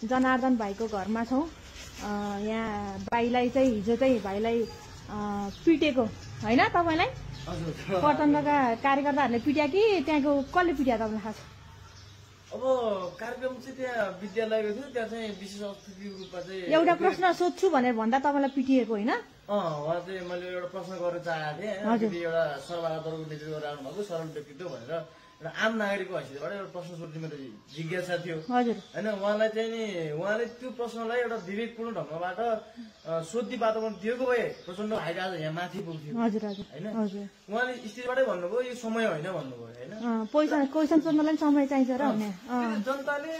जनार्दन भाइको घरमा छौँ। यहाँ भाइलाई चाहिँ हिजो चाहिँ भाइलाई पिटेको होइन तपाईँलाई? प्रचण्डका कार्यकर्ताहरूले पिट्या कि त्यहाँको कसले पिट्या तपाईँलाई थाहा छ? अब कार्यक्रम चाहिँ त्यहाँ विद्यालयको थियो, त्यहाँ चाहिँ विशेष अतिथिको रूपमा चाहिँ एउटा प्रश्न सोध्छु भनेर भन्दा तपाईँलाई पिटिएको होइन? उहाँ चाहिँ मैले एउटा प्रश्न गर्न चाहेको थिएँ। एउटा सर्वहाराको नेतृत्व गरेर आउनु भएको सरल व्यक्तित्व भनेर एउटा आम नागरिकको हैसियतबाट एउटा प्रश्न सोध्ने मेरो जिज्ञासा थियो होइन। उहाँलाई चाहिँ नि उहाँले त्यो प्रश्नलाई एउटा विवेकपूर्ण ढङ्गबाट सोध्ने वातावरण दिएको भए प्रचण्ड भाइ आज यहाँ माथि पुग्थ्यो होइन। उहाँले स्टेजबाटै भन्नुभयो यो समय होइन भन्नुभयो होइन। क्वेसन सोध्नलाई समय चाहिन्छ र जनताले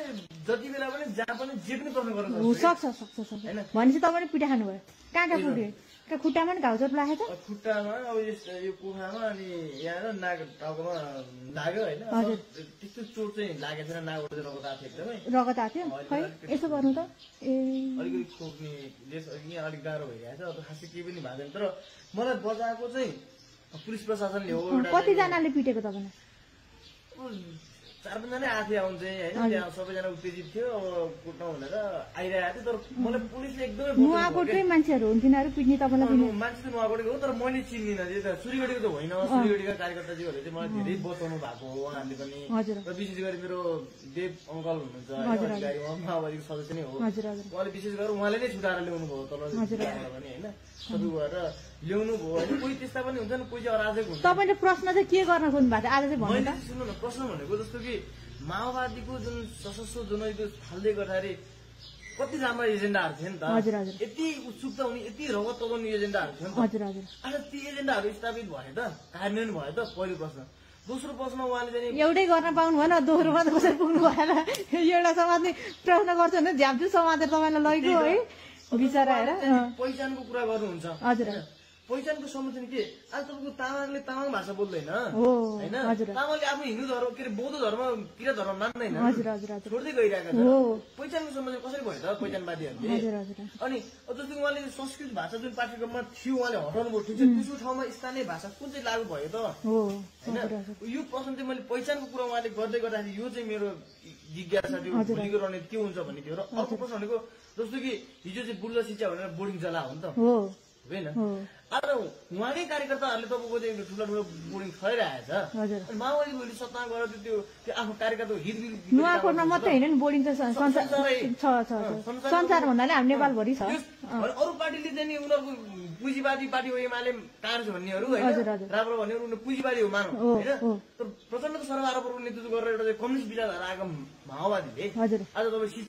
जति बेला पनि जहाँ पनि जे पनि प्रश्न गर्न सक्छ होइन। भनेपछि तपाईँले पिठा खानुभयो? कहाँ कहाँ पुग्यो? खुट्टामा नि घाउचोट लागेको छ? खुट्टामा अब यो कुखामा अनि यहाँ नाक टाउकोमा लाग्यो होइन। त्यस्तो चोट चाहिँ लागेको छैन, नाकबाट रगत आएको थियो, एकदमै रगत आएको थियो। खै यसो गर्नु त अलिकति खोक्ने यहाँ अलिक गाह्रो भइरहेको छ। अब खासै केही पनि भएको छैन। तर मलाई बजाएको चाहिँ पुलिस प्रशासनले हो। कतिजनाले पिटेको तपाईँलाई? 4-5 जना आएको थियो आउनु चाहिँ होइन। त्यहाँ सबैजना उत्तेजित थियो, अब कुट्न भनेर आइरहेको थियो। तर मलाई पुलिसले एकदमै नुवाकोटकै मान्छेहरू हुन् तिनीहरू पिट्ने तपाईँलाई? मान्छे त नुवाकोटकै हो, तर मैले चिन्दिनँ। सुरीगढीको त होइन, सुरीगढीका कार्यकर्ताजीहरूले चाहिँ मलाई धेरै बचाउनु भएको हो उहाँहरूले पनि। र विशेष गरी मेरो देव अङ्कल हुनुहुन्छ अधिकारी, उहाँ माओवादीको सदस्य नै हो। उहाँले विशेष गरेर उहाँले नै छुटाएर ल्याउनु भयो तल पनि होइन। सबै गएर ल्याउनु भयो होइन। कोही त्यस्ता पनि हुन्छन्, कोही चाहिँ अराजक हुन्छ। तपाईँले प्रश्न चाहिँ के गर्न खोज्नु भएको थियो आज चाहिँ? मैले सुन्नु न, प्रश्न भनेको जस्तो कि माओवादीको जुन सशस्त्र जनयुद्ध थाल्दै गर्दाखेरि कति राम्रो एजेन्डाहरू थियो नि त। यति उत्सुकता हुने, यति रगत तगाउने एजेन्डाहरू थियो नि त। आज ती एजेन्डाहरू स्थापित भयो त, कार्यान्वयन भयो त? पहिलो प्रश्न। दोस्रो प्रश्न उहाँले चाहिँ एउटै गर्न पाउनु भएन, दोस्रोमा त कसरी पुग्नु भएन? एउटा समाजले प्रश्न गर्छ भने झ्याप्चु समातेर तपाईँलाई लैगयो है बिचरा हेर। पहिचानको कुरा गर्नुहुन्छ हजुर। पहिचानको समर्थन के? आज तपाईँको तामाङले तामाङ भाषा बोल्दैन होइन। तामाङले आफ्नो हिन्दू धर्म के अरे बौद्ध धर्म किरा धर्म मान्दैन, छोड्दै गइरहेका छ। पहिचानको समर्थन कसरी भयो त पहिचानवादीहरूले? अनि जस्तो उहाँले संस्कृत भाषा जुन पाठ्यक्रममा थियो उहाँले हटाउनु भयो, ठिक छ। दोस्रो ठाउँमा स्थानीय भाषा कुन चाहिँ लागू भयो त होइन? यो प्रश्न चाहिँ मैले पहिचानको कुरा उहाँले गर्दै गर्दाखेरि यो चाहिँ मेरो जिज्ञासा थियो, भोलिको रणनीति के हुन्छ भन्ने थियो। र अर्को प्रश्न भनेको जस्तो कि हिजो चाहिँ बुल्ल शिक्षा भनेर बोर्डिङ चला हो नि त होइन। आज उहाँकै कार्यकर्ताहरूले तपाईँको चाहिँ ठुलो ठुलो बोर्डिङ छरिरहेछ। माओवादी भोलि सत्तामा गएर त्यो आफ्नो कार्यकर्ताको हित नुवाकोटमा मात्रै होइन नि, बोर्डिङ त संसार भन्नाले हामी नेपालभरि छ। अरू पार्टीले चाहिँ उनीहरूको पुँजीवादी पार्टी हो एमाले काङ्ग्रेस भन्नेहरू होइन, राम्रो भन्नेहरू उनीहरू पुँजीवादी हो मानव होइन। तर प्रचण्डको सर्वहाराको नेतृत्व गरेर एउटा कम्युनिस्ट विचारधारा आएको माओवादीले आज तपाईँ